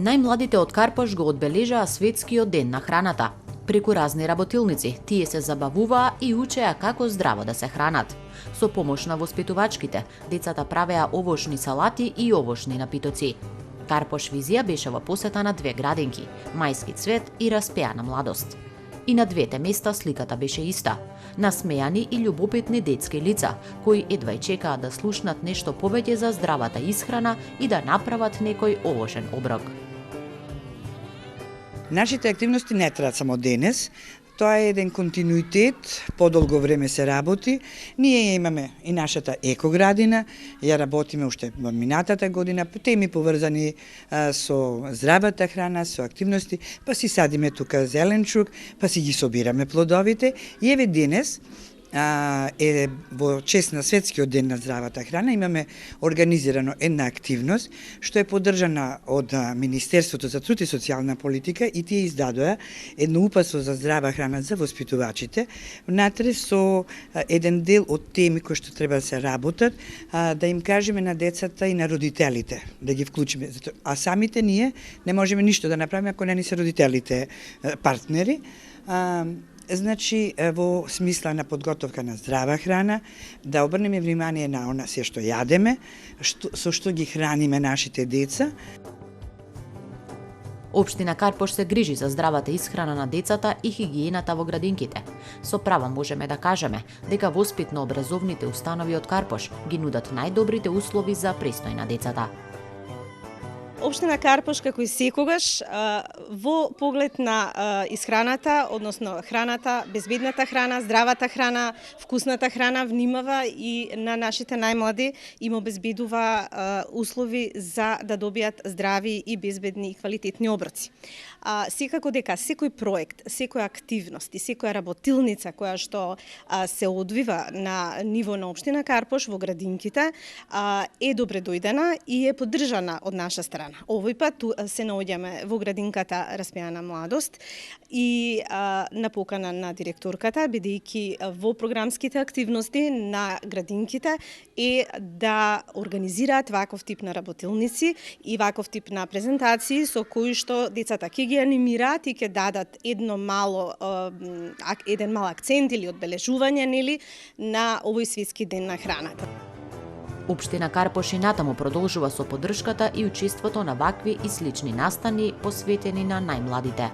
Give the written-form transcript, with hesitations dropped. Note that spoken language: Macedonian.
Најмладите од Карпош го одбележаа светскиот ден на храната. Преку разни работилници, тие се забавуваа и учеа како здраво да се хранат. Со помош на воспитувачките, децата правеа овошни салати и овошни напитоци. Карпош Визија беше во посета на две градинки, Мајски цвет и Распеана младост. И на двете места сликата беше иста. Насмејани и љубопитни детски лица, кои едва чекаа да слушнат нешто повеќе за здравата исхрана и да направат некој овошен оброк. Нашите активности не траат само денес, тоа е еден континуитет, подолго време се работи. Ние имаме и нашата екоградина, ја работиме уште во минатата година, теми поврзани со здравата храна, со активности, па си садиме тука зеленчук, па си ги собираме плодовите. И еве денес, во чест на Светскиот ден на здравата храна, имаме организирано една активност, што е поддржана од Министерството за труд и социјална политика и тие издадоа едно упатство за здрава храна за воспитувачите, внатре со еден дел од теми кои што треба да се работат, да им кажеме на децата и на родителите, да ги вклучиме. А самите ние не можеме ништо да направиме ако не ни се родителите партнери. Значи, во смисла на подготовка на здрава храна, да обрнеме внимание на она се што јадеме, со што ги храниме нашите деца. Општина Карпош се грижи за здравата исхрана на децата и хигиената во градинките. Со права можеме да кажеме дека воспитно-образовните установи од Карпош ги нудат најдобрите услови за престој на децата. Општина Карпош, како и секогаш, во поглед на исхраната, односно храната, безбедната храна, здравата храна, вкусната храна, внимава и на нашите најмлади им обезбедува услови за да добијат здрави и безбедни и квалитетни оброци. Секако дека секој проект, секоја активност и секоја работилница која што се одвива на ниво на општина Карпош во градинките е добре дојдена и е поддржана од наша страна. Овој пат се наоѓаме во градинката Распеана младост и на покана на директорката, бидејќи во програмските активности на градинките е да организираат ваков тип на работилници и ваков тип на презентации со кои што децата ќе ги анимираат и ќе дадат еден мал акцент или одбележување нели на овој светски ден на храната. Општина Карпош и натаму продолжува со поддршката и учеството на вакви и слични настани посветени на најмладите.